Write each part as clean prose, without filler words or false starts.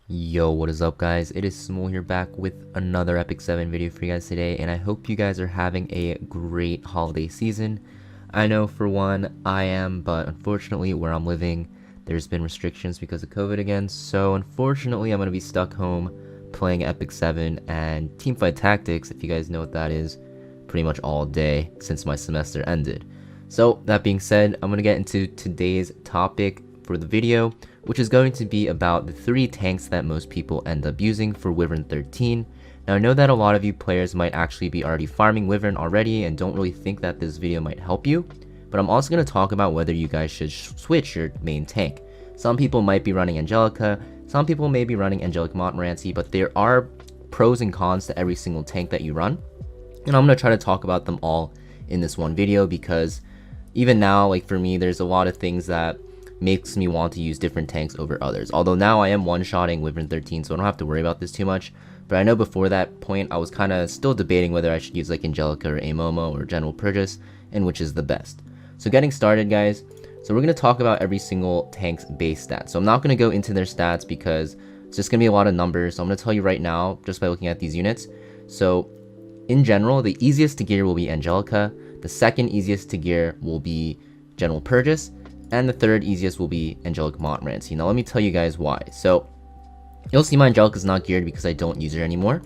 Yo, what is up guys? It is Samool here, back with another Epic 7 video for you guys today, and I hope you guys are having a great holiday season. I know for one, I am, but unfortunately where I'm living, there's been restrictions because of COVID again, so unfortunately I'm going to be stuck home playing Epic 7 and Teamfight Tactics, if you guys know what that is, pretty much all day since my semester ended. So that being said, I'm going to get into today's topic for the video, which is going to be about the 3 tanks that most people end up using for Wyvern 13. Now I know that a lot of you players might actually be already farming Wyvern already and don't really think that this video might help you, but I'm also going to talk about whether you guys should switch your main tank. Some people might be running Angelica, some people may be running Angelic Montmorancy, but there are pros and cons to every single tank that you run, and I'm going to try to talk about them all in this one video, because even now, like for me, there's a lot of things that makes me want to use different tanks over others. Although now I am one-shotting Wyvern 13, so I don't have to worry about this too much. But I know before that point, I was kind of still debating whether I should use like Angelica or Amomo or General Purrgis, and which is the best. So getting started, guys. So we're going to talk about every single tank's base stats. So I'm not going to go into their stats because it's just going to be a lot of numbers. So I'm going to tell you right now, just by looking at these units. So in general, the easiest to gear will be Angelica. The second easiest to gear will be General Purrgis. And the third easiest will be Angelic Montmorancy. Now let me tell you guys why. So you'll see my Angelica is not geared because I don't use her anymore,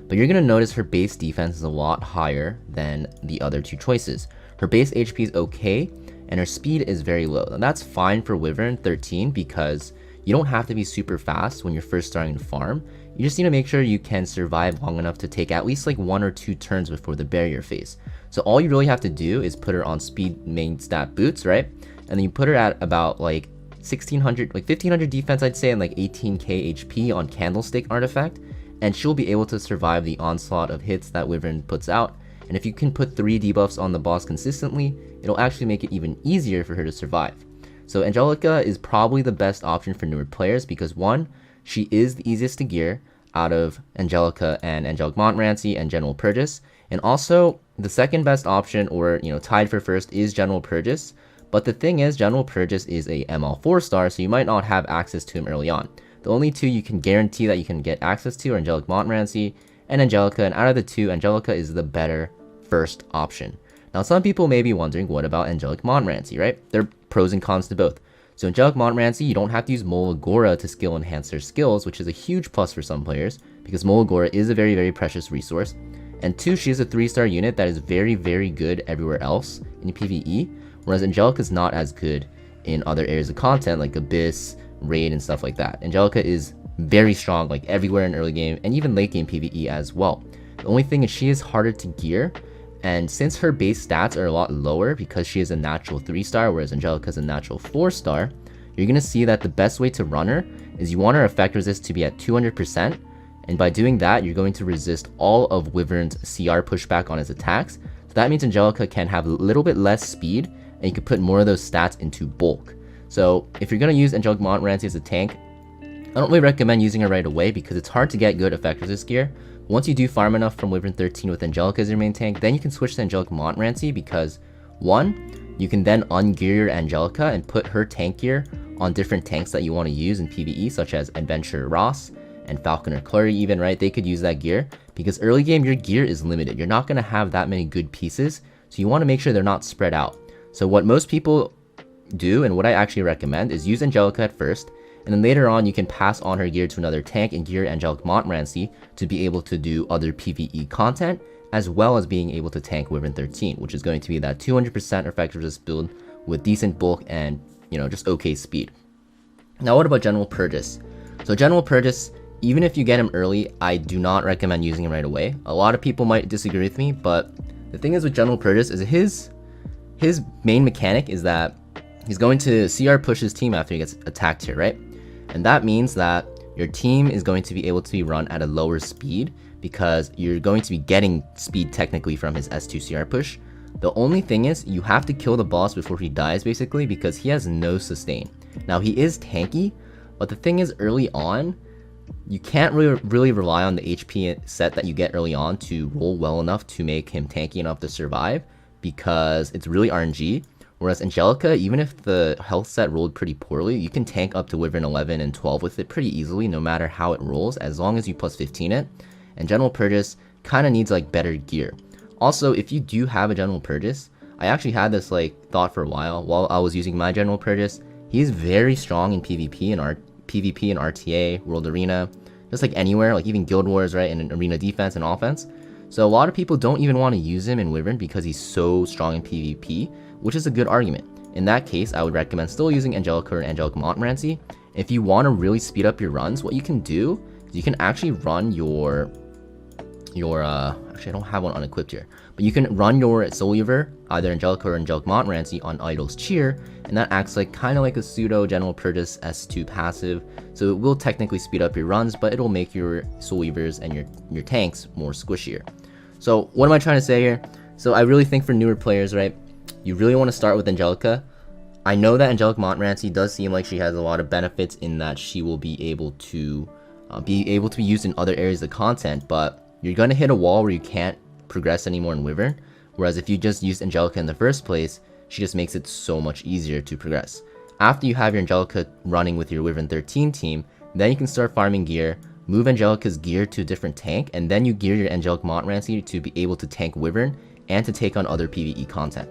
but you're going to notice her base defense is a lot higher than the other 2 choices. Her base HP is okay, and her speed is very low. And that's fine for Wyvern 13 because you don't have to be super fast when you're first starting to farm. You just need to make sure you can survive long enough to take at least like 1 or 2 turns before the barrier phase. So all you really have to do is put her on speed main stat boots, right? And then you put her at about like 1600, like 1500 defense, I'd say, and like 18k HP on Candlestick artifact, and she'll be able to survive the onslaught of hits that Wyvern puts out. And if you can put 3 debuffs on the boss consistently, it'll actually make it even easier for her to survive. So Angelica is probably the best option for newer players because 1, she is the easiest to gear out of Angelica and Angelic Montmorancy and General Purrgis, and also the second best option, or tied for first, is General Purrgis. But the thing is, General Purrgis is a ML 4-star, so you might not have access to him early on. The only 2 you can guarantee that you can get access to are Angelic Montmorancy and Angelica, and out of the 2, Angelica is the better first option. Now some people may be wondering, what about Angelic Montmorancy, right? There are pros and cons to both. So Angelic Montmorancy, you don't have to use Molagora to skill enhance their skills, which is a huge plus for some players, because Molagora is a very, very precious resource. And 2, she is a 3-star unit that is very, very good everywhere else in PvE, whereas Angelica is not as good in other areas of content like Abyss, Raid, and stuff like that. Angelica is very strong like everywhere in early game and even late game PvE as well. The only thing is she is harder to gear, and since her base stats are a lot lower because she is a natural 3-star whereas Angelica is a natural 4-star, you're going to see that the best way to run her is you want her effect resist to be at 200%, and by doing that you're going to resist all of Wyvern's CR pushback on his attacks. So that means Angelica can have a little bit less speed, and you can put more of those stats into bulk. So if you're going to use Angelic Montmorancy as a tank, I don't really recommend using her right away because it's hard to get good effect resist gear. Once you do farm enough from Wyvern 13 with Angelica as your main tank, then you can switch to Angelic Montmorancy because 1, you can then ungear your Angelica and put her tank gear on different tanks that you want to use in PvE, such as Adventurer Ross and Falconer Clary even, right? They could use that gear because early game your gear is limited. You're not going to have that many good pieces, so you want to make sure they're not spread out. So what most people do, and what I actually recommend, is use Angelica at first, and then later on you can pass on her gear to another tank and gear Angelic Montmorancy to be able to do other PvE content, as well as being able to tank Wyvern 13, which is going to be that 200% effect resist build with decent bulk and, just okay speed. Now what about General Purrgis? So General Purrgis, even if you get him early, I do not recommend using him right away. A lot of people might disagree with me, but the thing is with General Purrgis is his main mechanic is that he's going to CR push his team after he gets attacked here, right? And that means that your team is going to be able to be run at a lower speed because you're going to be getting speed technically from his S2 CR push. The only thing is you have to kill the boss before he dies basically because he has no sustain. Now he is tanky, but the thing is early on, you can't really rely on the HP set that you get early on to roll well enough to make him tanky enough to survive because it's really RNG. Whereas Angelica, even if the health set rolled pretty poorly, you can tank up to Wyvern 11 and 12 with it pretty easily, no matter how it rolls, as long as you plus 15 it. And General Purrgis kind of needs like better gear. Also, if you do have a General Purrgis, I actually had this like thought for a while I was using my General Purrgis. He's very strong in PvP and RTA, World Arena, just like anywhere, like even Guild Wars, right, and arena defense and offense. So a lot of people don't even want to use him in Wyvern because he's so strong in PvP, which is a good argument. In that case, I would recommend still using Angelica or Angelic Montmorancy. If you want to really speed up your runs, what you can do is you can actually run your actually I don't have one unequipped here, but you can run your Soul Weaver, either Angelica or Angelic Montmorancy, on Idol's Cheer, and that acts like kind of like a pseudo General Purrgis S2 passive, so it will technically speed up your runs, but it'll make your Soul Weavers and your tanks more squishier. So what am I trying to say here? So I really think for newer players, right, you really want to start with Angelica. I know that Angelic Montmorancy does seem like she has a lot of benefits in that she will be able to be used in other areas of content, but you're going to hit a wall where you can't progress anymore in Wyvern, whereas if you just used Angelica in the first place, she just makes it so much easier to progress. After you have your Angelica running with your Wyvern 13 team, then you can start farming gear, move Angelica's gear to a different tank, and then you gear your Angelic Montmorancy to be able to tank Wyvern and to take on other PvE content.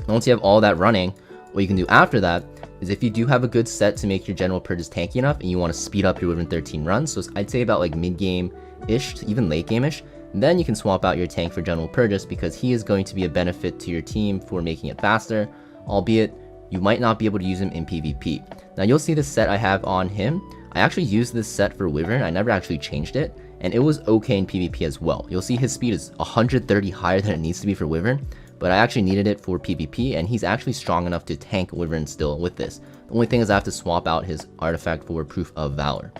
Once you have all that running, what you can do after that is if you do have a good set to make your General Purrgis tanky enough and you want to speed up your Wyvern 13 runs, so I'd say about like mid-game-ish to even late-game-ish, then you can swap out your tank for General Purrgis because he is going to be a benefit to your team for making it faster, albeit you might not be able to use him in PvP. Now you'll see the set I have on him. I actually used this set for Wyvern, I never actually changed it, and it was okay in PvP as well. You'll see his speed is 130 higher than it needs to be for Wyvern, but I actually needed it for PvP, and he's actually strong enough to tank Wyvern still with this. The only thing is I have to swap out his artifact for Proof of Valor.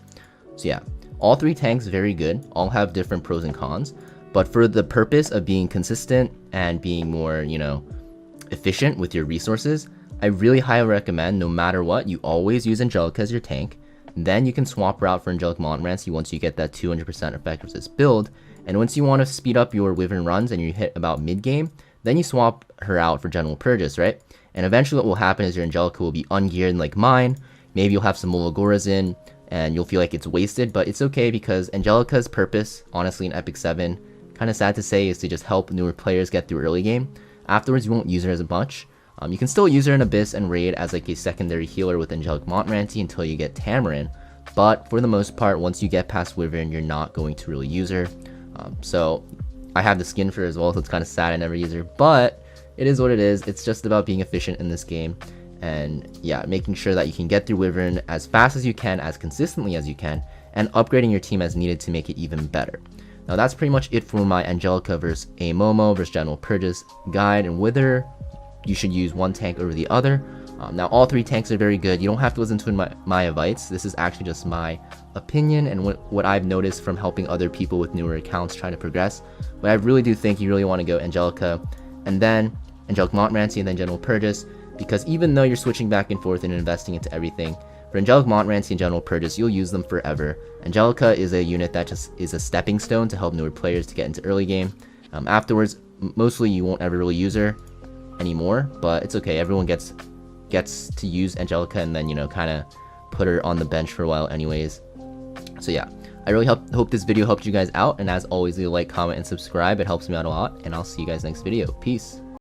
So yeah, all three tanks very good, all have different pros and cons, but for the purpose of being consistent and being more, you know, efficient with your resources, I really highly recommend, no matter what, you always use Angelica as your tank. Then you can swap her out for Angelic Montmorancy once you get that 200% effectiveness build, and once you want to speed up your Wyvern runs and you hit about mid-game, then you swap her out for General Purrgis, right? And eventually what will happen is your Angelica will be ungeared like mine, maybe you'll have some Mologoras in, and you'll feel like it's wasted, but it's okay because Angelica's purpose, honestly in Epic 7, kind of sad to say, is to just help newer players get through early game. Afterwards you won't use her as much. You can still use her in Abyss and Raid as like a secondary healer with Angelic Montmorancy until you get Tamarin, but for the most part, once you get past Wyvern, you're not going to really use her. So I have the skin for her as well, so it's kind of sad I never use her, but it is what it is. It's just about being efficient in this game, and yeah, making sure that you can get through Wyvern as fast as you can, as consistently as you can, and upgrading your team as needed to make it even better. Now that's pretty much it for my Angelica versus a Momo versus General Purrgis guide, and whether you should use one tank over the other. Now all three tanks are very good. You don't have to listen to my advice. This is actually just my opinion and what I've noticed from helping other people with newer accounts trying to progress. But I really do think you really want to go Angelica and then Angelic Montmorancy and then General Purrgis, because even though you're switching back and forth and investing into everything, for Angelic Montmorancy and General Purrgis, you'll use them forever. Angelica is a unit that just is a stepping stone to help newer players to get into early game. Afterwards, mostly you won't ever really use her anymore, but it's okay. Everyone gets to use Angelica and then, you know, kind of put her on the bench for a while anyways. So yeah, I really hope this video helped you guys out, and as always, leave a like, comment, and subscribe. It helps me out a lot, and I'll see you guys next video. Peace.